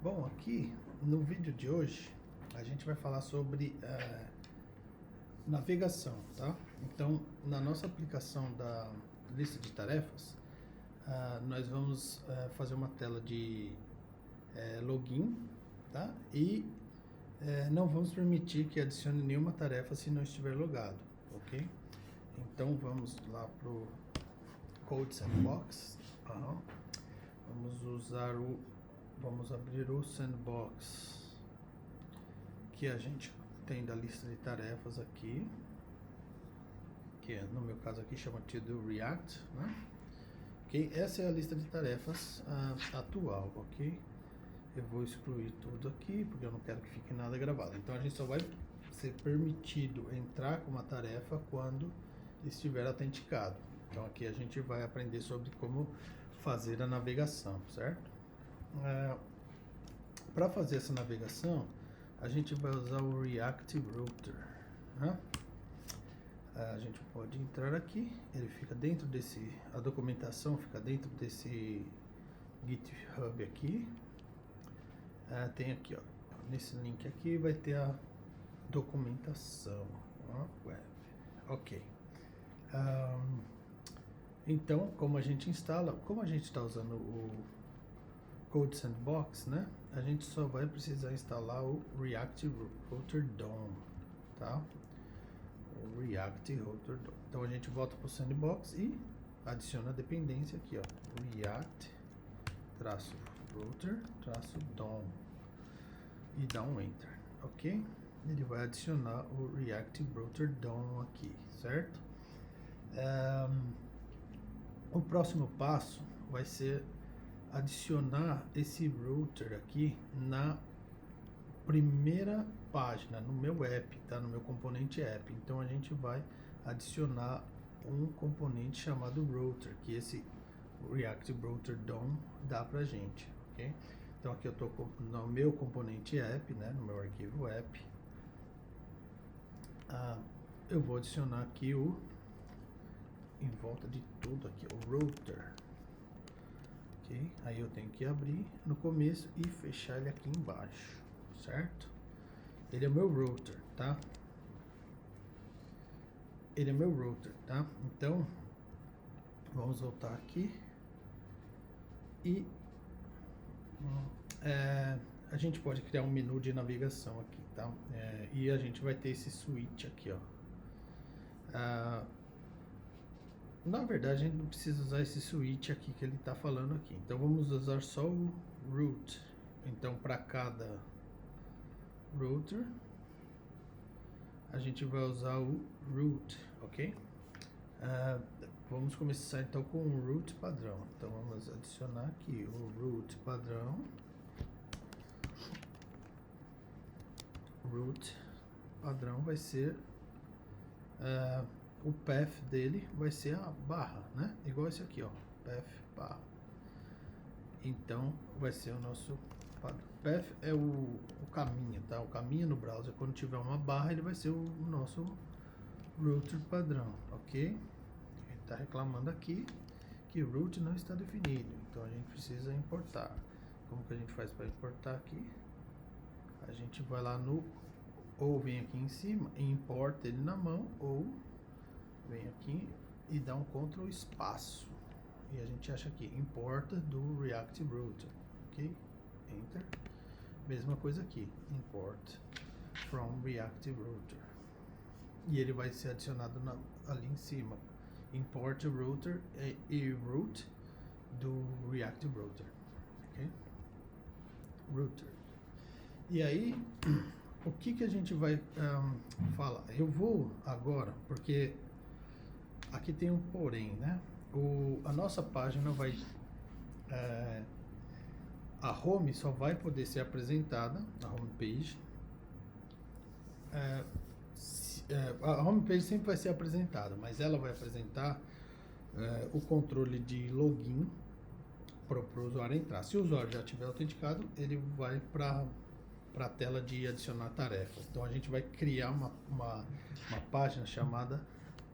Bom, aqui no vídeo de hoje a gente vai falar sobre navegação, tá? Então, na nossa aplicação da lista de tarefas, nós vamos fazer uma tela de login, tá? E não vamos permitir que adicione nenhuma tarefa se não estiver logado, ok? Então, vamos lá para o Code Sandbox. Vamos abrir o Sandbox que a gente tem da lista de tarefas aqui, que no meu caso aqui chama To-Do React, né? Ok, essa é a lista de tarefas atual, ok? Eu vou excluir tudo aqui porque eu não quero que fique nada gravado. Então a gente só vai ser permitido entrar com uma tarefa quando estiver autenticado. Então aqui a gente vai aprender sobre como fazer a navegação, certo? Para fazer essa navegação, a gente vai usar o React Router, né? A gente pode entrar aqui, ele fica dentro desse, a documentação fica dentro desse GitHub aqui. Tem aqui, ó, nesse link aqui vai ter a documentação, web, ok. Então, como a gente está usando o Code Sandbox, né? A gente só vai precisar instalar o React Router DOM, tá? O React Router DOM. Então a gente volta para o Sandbox e adiciona a dependência aqui, ó, React-Router-DOM e dá um Enter, ok? Ele vai adicionar o React Router DOM aqui, certo? O próximo passo vai ser adicionar esse router aqui na primeira página, no meu app, tá? No meu componente app. Então a gente vai adicionar um componente chamado router, que esse React Router DOM dá pra gente, ok? Então aqui eu tô no meu componente app, né? No meu arquivo app. Eu vou adicionar aqui em volta de tudo aqui, o router. Okay? Aí eu tenho que abrir no começo e fechar ele aqui embaixo, certo? Ele é meu router, tá? Ele é meu router, tá? Então, vamos voltar aqui e a gente pode criar um menu de navegação aqui, tá? E a gente vai ter esse switch aqui, ó. Na verdade, a gente não precisa usar esse switch aqui que ele está falando aqui. Então, vamos usar só o root. Então, para cada router, a gente vai usar o root, ok? Vamos começar então com o root padrão. Então, vamos adicionar aqui o root padrão. Root padrão vai ser... o path dele vai ser a barra, né? Igual esse aqui, ó, path barra. Então vai ser o nosso padrão. Path é o caminho, tá? O caminho no browser, quando tiver uma barra, ele vai ser o nosso router padrão, ok? Ele está reclamando aqui que root não está definido, então a gente precisa importar. Como que a gente faz para importar aqui? A gente vai lá ou vem aqui em cima e importa ele na mão, ou vem aqui e dá um Ctrl espaço e a gente acha aqui, importa do React Router, ok? Enter. Mesma coisa aqui, import from React Router, e ele vai ser adicionado ali em cima, import router e root do React Router, ok? Router. E aí, o que a gente vai falar? Eu vou agora, porque aqui tem um porém, né? A nossa página vai... a home só vai poder ser apresentada, a homepage. A homepage sempre vai ser apresentada, mas ela vai apresentar o controle de login para o usuário entrar. Se o usuário já tiver autenticado, ele vai para a tela de adicionar tarefas. Então a gente vai criar uma página chamada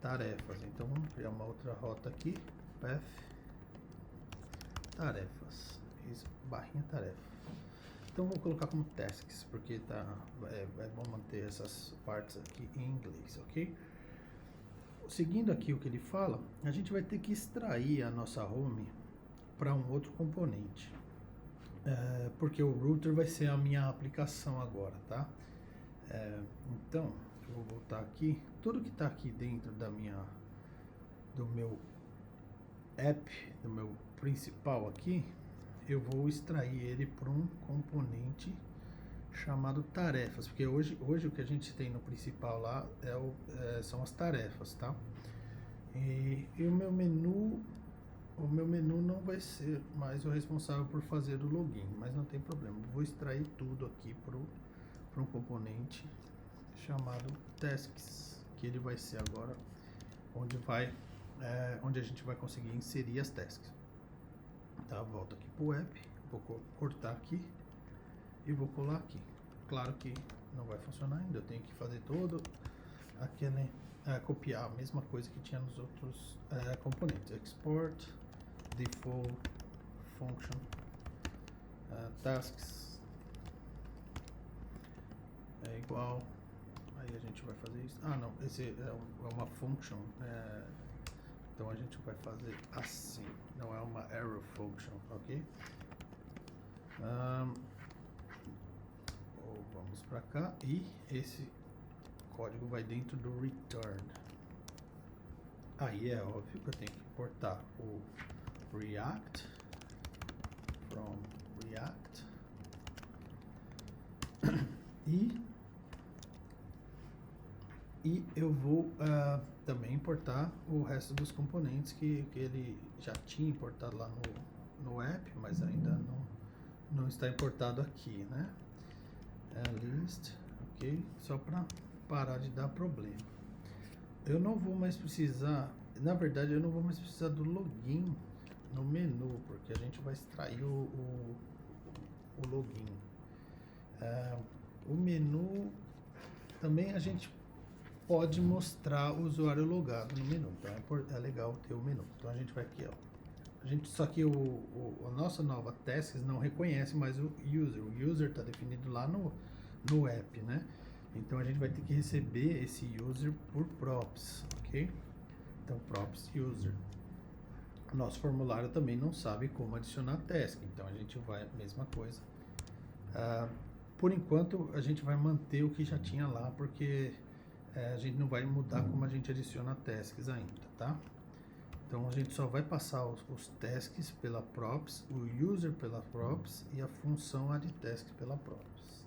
tarefas. Então vamos criar uma outra rota aqui, path tarefas, isso, barrinha tarefa. Então vou colocar como tasks, porque é bom manter essas partes aqui em inglês, ok? Seguindo aqui o que ele fala, a gente vai ter que extrair a nossa home para um outro componente, porque o router vai ser a minha aplicação agora, tá? Então, eu vou voltar aqui, tudo que está aqui dentro do meu app, do meu principal aqui, eu vou extrair ele para um componente chamado tarefas, porque hoje o que a gente tem no principal lá são as tarefas, tá? E o meu menu não vai ser mais o responsável por fazer o login, mas não tem problema. Eu vou extrair tudo aqui para um componente chamado tasks, que ele vai ser agora onde a gente vai conseguir inserir as tasks. Tá, volto aqui pro app, vou cortar aqui e vou colar aqui. Claro que não vai funcionar ainda, eu tenho que fazer todo aquele copiar a mesma coisa que tinha nos outros componentes. Export default function tasks é igual. Aí a gente vai fazer isso. Não, esse é uma function. Então a gente vai fazer assim, não é uma arrow function, ok? Vamos para cá e esse código vai dentro do return. Aí é óbvio que eu tenho que importar o React from React e eu vou também importar o resto dos componentes que ele já tinha importado lá no app, mas ainda não está importado aqui, né? List, ok? Só para parar de dar problema. Eu não vou mais precisar, na verdade eu não vou mais precisar do login no menu, porque a gente vai extrair o login. O menu também a gente pode mostrar o usuário logado no menu, então é legal ter o menu. Então a gente vai aqui, ó. Só que a nossa nova tasks não reconhece mais o user. O user está definido lá no app, né? Então a gente vai ter que receber esse user por props, ok? Então props user. Nosso formulário também não sabe como adicionar task, então a gente vai, mesma coisa. Por enquanto a gente vai manter o que já tinha lá, porque a gente não vai mudar como a gente adiciona tasks ainda, tá? Então a gente só vai passar os tasks pela props, o user pela props e a função addTask pela props,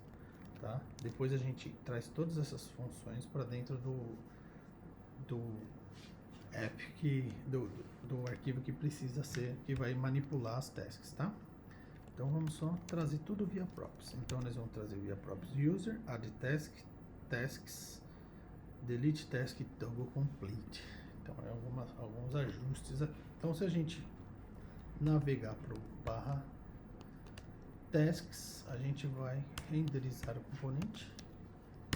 tá? Depois a gente traz todas essas funções para dentro do app do arquivo que precisa ser, que vai manipular as tasks, tá? Então vamos só trazer tudo via props. Então nós vamos trazer via props user, addTask, tasks, delete task e toggle complete. Então alguns ajustes aqui. Então se a gente navegar para o barra tasks, a gente vai renderizar o componente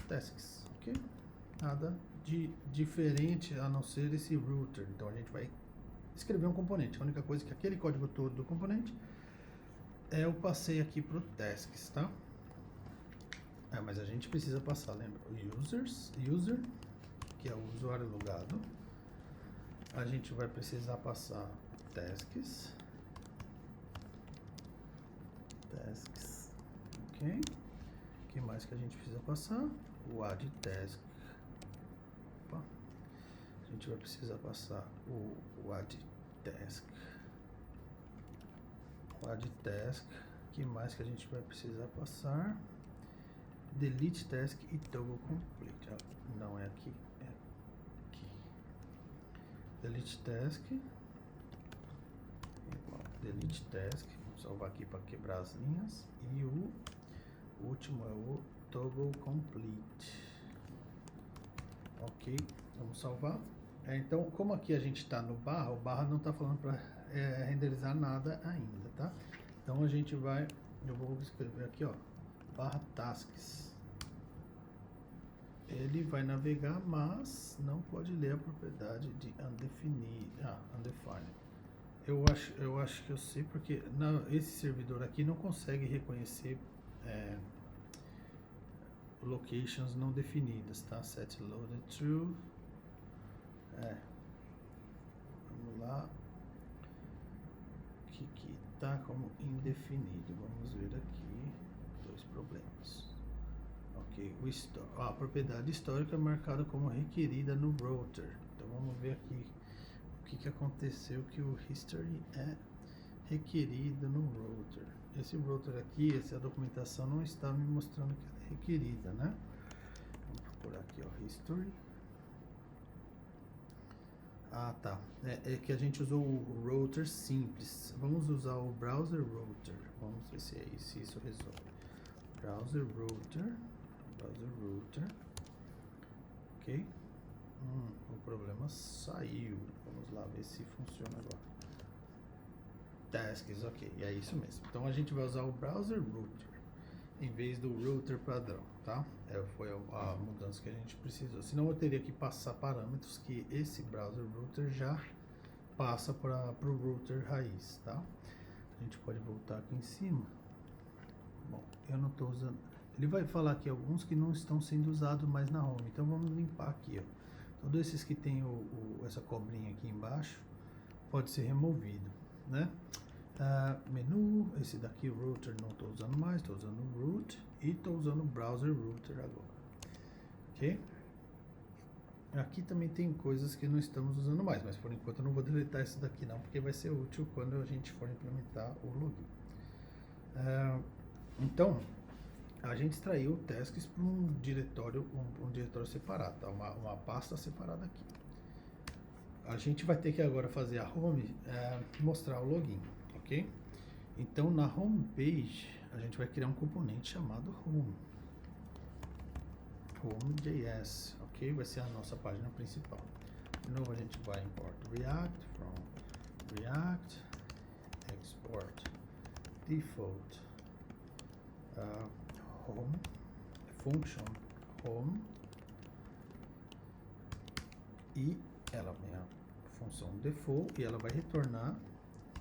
tasks, ok? Nada de diferente a não ser esse router. Então a gente vai escrever um componente. A única coisa é que aquele código todo do componente eu passei aqui para o tasks, tá? Mas a gente precisa passar, lembra? O user, que é o usuário logado. A gente vai precisar passar tasks, ok? O que mais que a gente precisa passar? O addTask. Opa. A gente vai precisar passar o addTask. O addTask. O que mais que a gente vai precisar passar? Delete task e toggle complete. Não é aqui, é aqui. Delete task. Delete task. Vamos salvar aqui para quebrar as linhas. E o último é o toggle complete. Ok, vamos salvar. Então, como aqui a gente está no barra, o barra não está falando para renderizar nada ainda, tá? Então a gente vai, eu vou escrever aqui, ó, barra tasks. Ele vai navegar, mas não pode ler a propriedade de undefined. Eu acho que eu sei, porque esse servidor aqui não consegue reconhecer locations não definidas, tá? Set loaded true. Vamos lá. Que tá como indefinido. Vamos ver aqui. 2 problemas. Ok. A propriedade histórica é marcada como requerida no router. Então vamos ver aqui o que aconteceu que o history é requerido no router. Esse router aqui, essa documentação não está me mostrando que ela é requerida, né? Vamos procurar aqui, ó, history. Ah, tá. É que a gente usou o router simples. Vamos usar o browser router. Vamos ver se isso resolve. Browser router. Ok. O problema saiu. Vamos lá ver se funciona agora. Tasks, ok. É isso mesmo. Então a gente vai usar o browser router em vez do router padrão, tá? Foi a mudança que a gente precisou. Senão eu teria que passar parâmetros que esse browser router já passa para o router raiz, tá? A gente pode voltar aqui em cima. Bom, eu não estou usando. Ele vai falar aqui alguns que não estão sendo usados mais na home. Então vamos limpar aqui, ó. Todos esses que tem essa cobrinha aqui embaixo pode ser removido, né? Menu, esse daqui, router, não estou usando mais, estou usando o root e estou usando o browser router agora, ok? Aqui também tem coisas que não estamos usando mais, mas por enquanto eu não vou deletar isso daqui não, porque vai ser útil quando a gente for implementar o login. Então, a gente extraiu tasks para um diretório separado, tá? Uma pasta separada aqui. A gente vai ter que agora fazer a home, mostrar o login, ok? Então na home page a gente vai criar um componente chamado home.js, ok? Vai ser a nossa página principal. De novo a gente vai import React from React, export default home, function home, e ela vem a função default e ela vai retornar,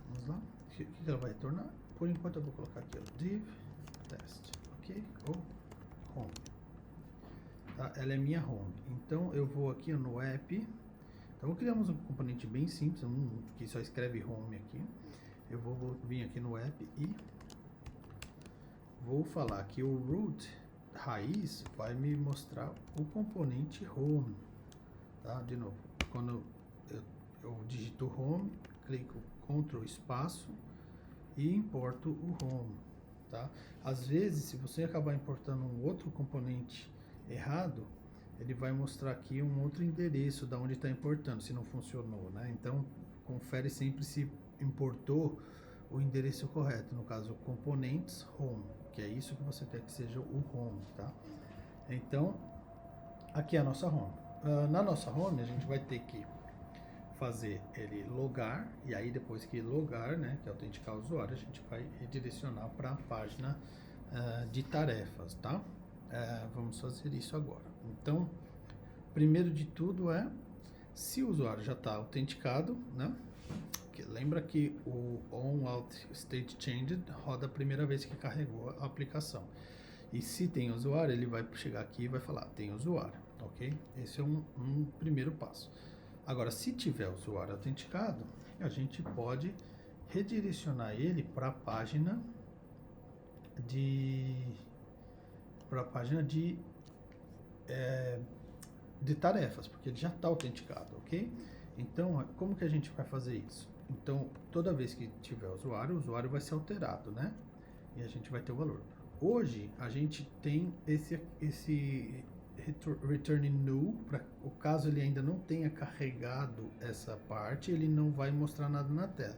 vamos lá, o que ela vai retornar? Por enquanto eu vou colocar aqui, ó, div test, ok? Ou home, tá? Ela é minha home, então eu vou aqui no app, então criamos um componente bem simples, que só escreve home aqui. Eu vou vir aqui no app e vou falar que o root raiz vai me mostrar o componente home, tá? De novo, quando eu digito home, clico Ctrl espaço e importo o home, tá? Às vezes, se você acabar importando um outro componente errado, ele vai mostrar aqui um outro endereço da onde está importando, se não funcionou, né? Então, confere sempre se importou o endereço correto, no caso, componentes home, que é isso que você quer que seja o home, tá? Então, aqui é a nossa home. Na nossa home, a gente vai ter que fazer ele logar, e aí depois que logar, né, que é autenticar o usuário, a gente vai redirecionar para a página de tarefas, tá? Vamos fazer isso agora. Então, primeiro de tudo se o usuário já está autenticado, né? Lembra que o onOutStateChanged roda a primeira vez que carregou a aplicação. E se tem usuário, ele vai chegar aqui e vai falar, tem usuário, ok? Esse é um primeiro passo. Agora, se tiver usuário autenticado, a gente pode redirecionar ele para a página de tarefas, porque ele já está autenticado, ok? Então, como que a gente vai fazer isso? Então, toda vez que tiver usuário, o usuário vai ser alterado, né? E a gente vai ter o valor. Hoje, a gente tem esse return null, para o caso ele ainda não tenha carregado essa parte, ele não vai mostrar nada na tela.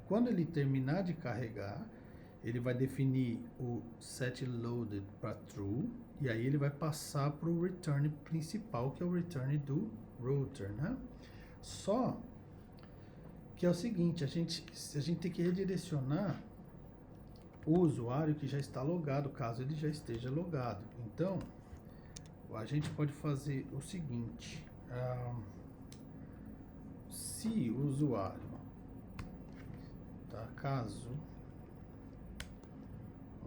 Quando ele terminar de carregar, ele vai definir o set loaded para true, e aí ele vai passar para o return principal, que é o return do router, né? Só que é o seguinte, a gente tem que redirecionar o usuário que já está logado, caso ele já esteja logado. Então, a gente pode fazer o seguinte, se o usuário, tá, caso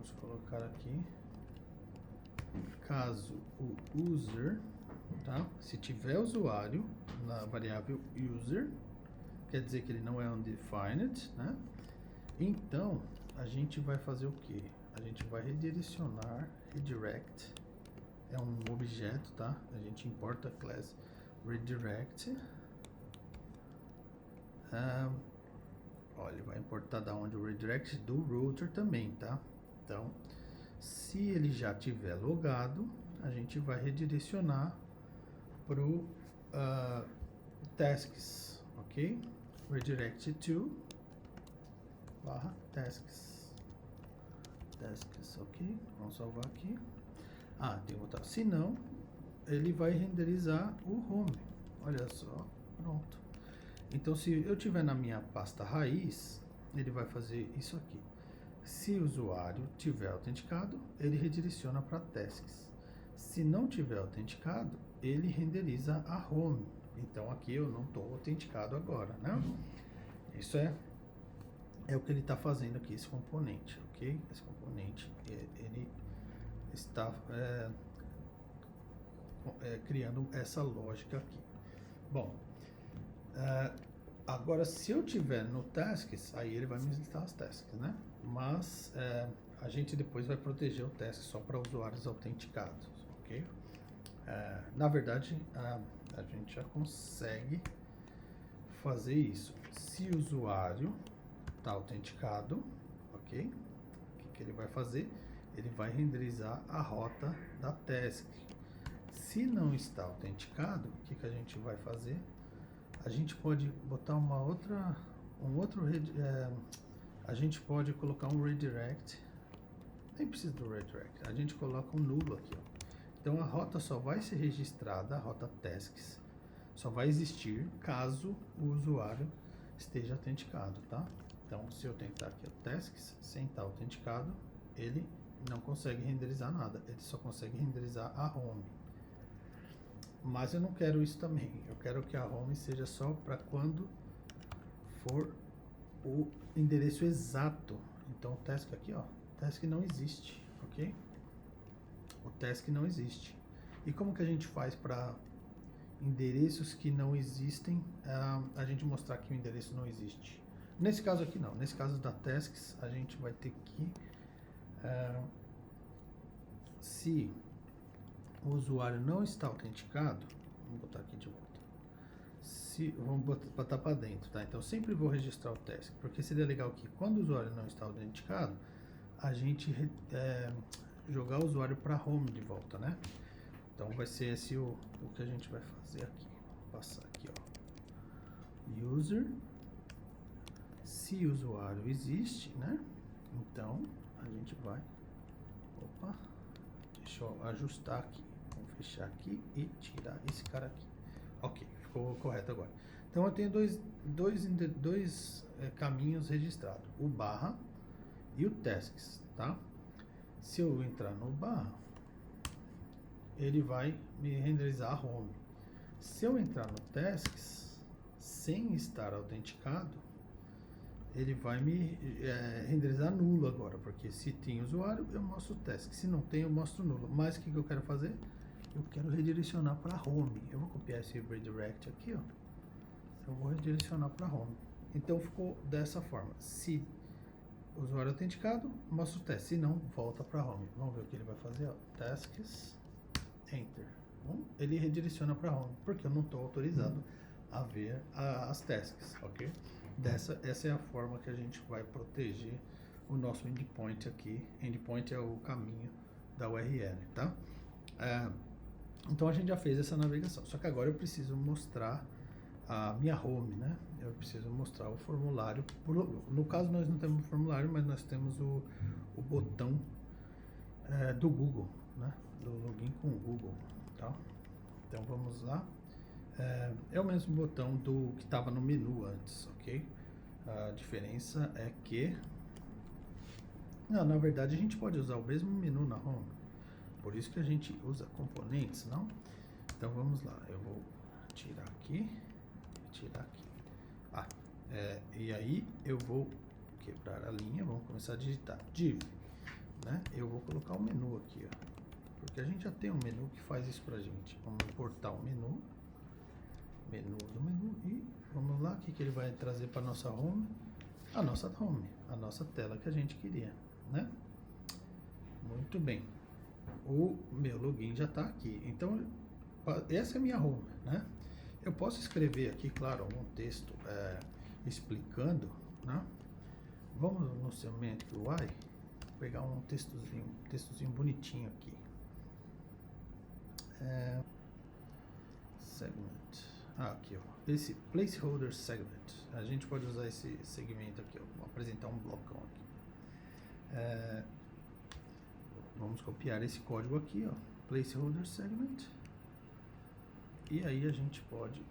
vamos colocar aqui, caso o user, tá? Se tiver usuário na variável user, quer dizer que ele não é undefined, né? Então, a gente vai fazer o que? A gente vai redirecionar, redirect, é um objeto, tá? A gente importa a class redirect. Olha, ele vai importar da onde o redirect do router também, tá? Então, se ele já tiver logado, a gente vai redirecionar pro tasks, ok? Redirect to barra tasks, ok? Vamos salvar aqui. Tem que botar. Se não, ele vai renderizar o home. Olha só, pronto. Então, se eu tiver na minha pasta raiz, ele vai fazer isso aqui. Se o usuário tiver autenticado, ele redireciona para tasks. Se não tiver autenticado, ele renderiza a home. Então, aqui eu não estou autenticado agora, né? Isso é o que ele está fazendo aqui, esse componente, ok? Esse componente, ele está criando essa lógica aqui. Bom, agora se eu tiver no tasks, aí ele vai me listar as tasks, né? Mas a gente depois vai proteger o task só para usuários autenticados, ok? Na verdade, a gente já consegue fazer isso. Se o usuário está autenticado, ok? O que ele vai fazer? Ele vai renderizar a rota da task. Se não está autenticado, o que a gente vai fazer? A gente pode botar a gente pode colocar um redirect, nem precisa do redirect, a gente coloca um nulo aqui, ó. Então a rota só vai ser registrada, a rota tasks, só vai existir caso o usuário esteja autenticado, tá? Então se eu tentar aqui o tasks sem estar autenticado, ele não consegue renderizar nada, ele só consegue renderizar a home. Mas eu não quero isso também, eu quero que a home seja só para quando for o endereço exato. Então o task aqui, ó, task não existe, ok? O task não existe. E como que a gente faz para endereços que não existem, a gente mostrar que o endereço não existe? Nesse caso aqui não, nesse caso da tasks, a gente vai ter que, se o usuário não está autenticado, vamos botar aqui de volta. Vamos botar para dentro, tá? Então sempre vou registrar o task, porque seria legal que quando o usuário não está autenticado, a gente jogar o usuário para home de volta, né? Então vai ser esse o que a gente vai fazer aqui. Vou passar aqui, ó. User, se o usuário existe, né? Então a gente vai, deixa eu ajustar aqui. Vamos fechar aqui e tirar esse cara aqui. Ok, ficou correto agora. Então eu tenho dois caminhos registrados, o barra e o tasks, tá? Se eu entrar no barra, ele vai me renderizar a home. Se eu entrar no tasks sem estar autenticado, ele vai me renderizar nulo agora, porque se tem usuário, eu mostro o task. Se não tem, eu mostro nulo. Mas o que eu quero fazer? Eu quero redirecionar para home. Eu vou copiar esse redirect aqui, ó. Eu vou redirecionar para home. Então ficou dessa forma. Se o usuário autenticado, mostra o teste. Se não, volta para home. Vamos ver o que ele vai fazer, ó. Tasks, enter. Bom, ele redireciona para home, porque eu não estou autorizado a ver as tasks, ok? Essa é a forma que a gente vai proteger o nosso endpoint aqui. Endpoint é o caminho da URL, tá? Então a gente já fez essa navegação, só que agora eu preciso mostrar a minha home, né? Eu preciso mostrar o formulário. No caso nós não temos o formulário, mas nós temos o botão do Google, né? Do login com o Google, tá? Então vamos lá. É o mesmo botão do que estava no menu antes, ok? A diferença é que... Não, na verdade a gente pode usar o mesmo menu na home. Por isso que a gente usa componentes, não? Então vamos lá, eu vou tirar aqui e tirar aqui. E aí eu vou quebrar a linha, vamos começar a digitar. Div né? Eu vou colocar o menu aqui, ó, porque a gente já tem um menu que faz isso pra gente. Vamos importar o menu do menu e vamos lá, o que ele vai trazer para nossa home? A nossa tela que a gente queria, né? Muito bem. O meu login já está aqui. Então, essa é a minha home, né? Eu posso escrever aqui, claro, algum texto explicando, né? Vamos no Semantic UI pegar um textozinho bonitinho aqui. Segment. Aqui, ó. Esse placeholder segment. A gente pode usar esse segmento aqui, ó. Vou apresentar um blocão aqui. Vamos copiar esse código aqui, ó. Placeholder segment. E aí a gente pode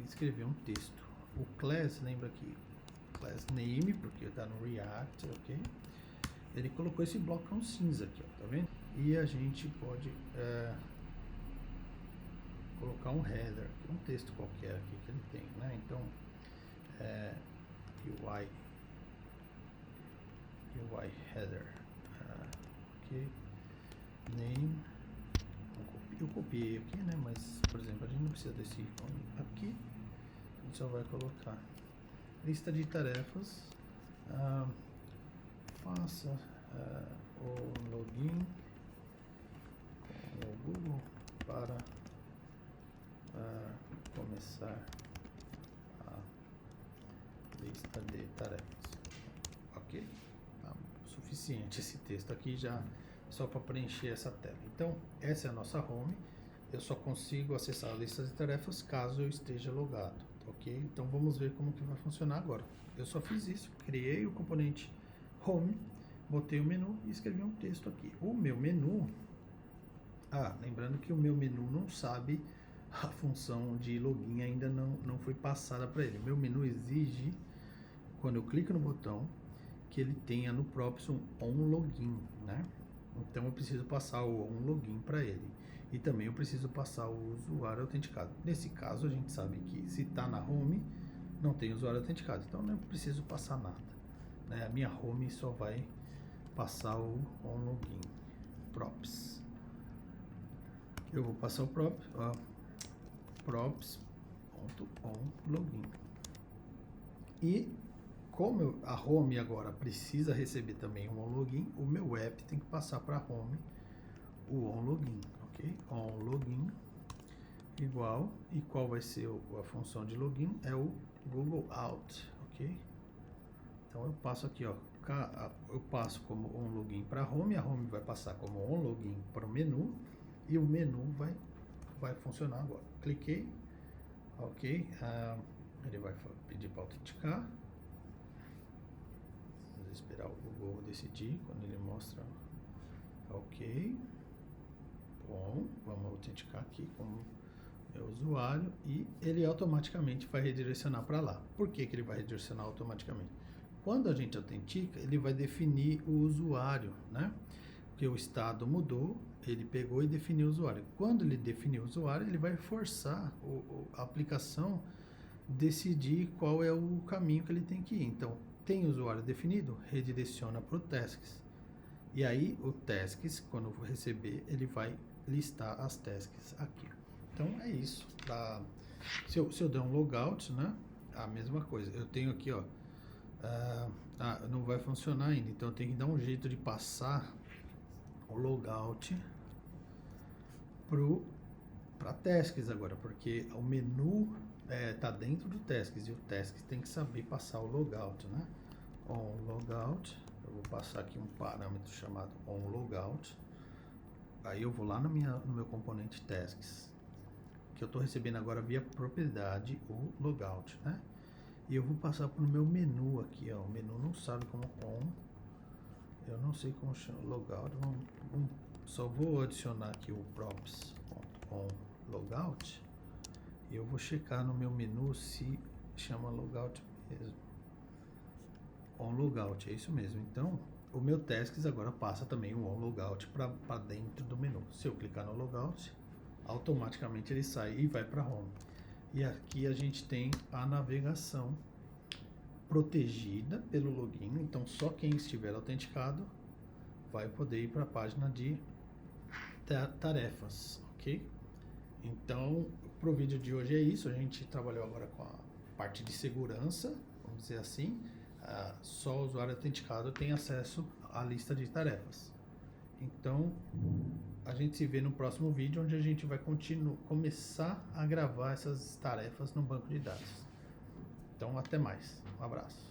escrever um texto. O class, lembra aqui, class name, porque está no React, ok? Ele colocou esse blocão cinza aqui, ó, tá vendo? E a gente pode colocar um header, um texto qualquer aqui que ele tem, né? Então, UI header, ok, name, eu copiei aqui, né? Mas, por exemplo, a gente não precisa desse ícone aqui, a gente só vai colocar lista de tarefas, faça o login com o Google para começar a lista de tarefas. Ok? Tá suficiente esse texto aqui já, só para preencher essa tela. Então, essa é a nossa home. Eu só consigo acessar a lista de tarefas caso eu esteja logado, ok? Então, vamos ver como que vai funcionar agora. Eu só fiz isso, criei o componente home, botei o menu e escrevi um texto aqui. O meu menu, lembrando que o meu menu não sabe a função de login, ainda não foi passada para ele. O meu menu exige, quando eu clico no botão, que ele tenha no Props um onLogin, né? Então eu preciso passar o onLogin para ele. E também eu preciso passar o usuário autenticado. Nesse caso, a gente sabe que se está na home, não tem usuário autenticado. Então não preciso passar nada, né? A minha home só vai passar o onLogin. Props. Eu vou passar o props.onLogin. E como a home agora precisa receber também um onLogin, o meu app tem que passar para a home o onLogin, ok? OnLogin igual, e qual vai ser a função de login? É o Google Out, ok? Então eu passo aqui, ó, eu passo como onLogin para a home vai passar como onLogin para o menu, e o menu vai funcionar agora. Cliquei, ok, ele vai pedir para autenticar. Vamos esperar o Google decidir quando ele mostra. Ok, bom, vamos autenticar aqui como meu usuário e ele automaticamente vai redirecionar para lá. Por que ele vai redirecionar automaticamente? Quando a gente autentica, ele vai definir o usuário, né? Porque o estado mudou, ele pegou e definiu o usuário. Quando ele definir o usuário, ele vai forçar a aplicação decidir qual é o caminho que ele tem que ir. Então, tem usuário definido, redireciona para o tasks. E aí, o tasks, quando eu receber, ele vai listar as tasks aqui. Então, é isso. Se eu der um logout, né? A mesma coisa. Eu tenho aqui, ó. Não vai funcionar ainda. Então, eu tenho que dar um jeito de passar o logout para tasks agora, porque o menu tá dentro do tasks e o tasks tem que saber passar o logout, né? OnLogout, eu vou passar aqui um parâmetro chamado OnLogout. Aí eu vou lá no meu componente tasks, que eu estou recebendo agora via propriedade o logout, né? E eu vou passar para o meu menu aqui, ó. O menu não sabe como eu não sei como chama logout. Só vou adicionar aqui o props.onLogout e eu vou checar no meu menu se chama logout mesmo. OnLogout, é isso mesmo. Então, o meu tasks agora passa também o OnLogout para dentro do menu. Se eu clicar no logout, automaticamente ele sai e vai para home. E aqui a gente tem a navegação protegida pelo login, então só quem estiver autenticado vai poder ir para a página de tarefas, ok? Então, pro vídeo de hoje é isso. A gente trabalhou agora com a parte de segurança, vamos dizer assim. Só o usuário autenticado tem acesso à lista de tarefas. Então, a gente se vê no próximo vídeo, onde a gente vai começar a gravar essas tarefas no banco de dados. Então, até mais. Um abraço.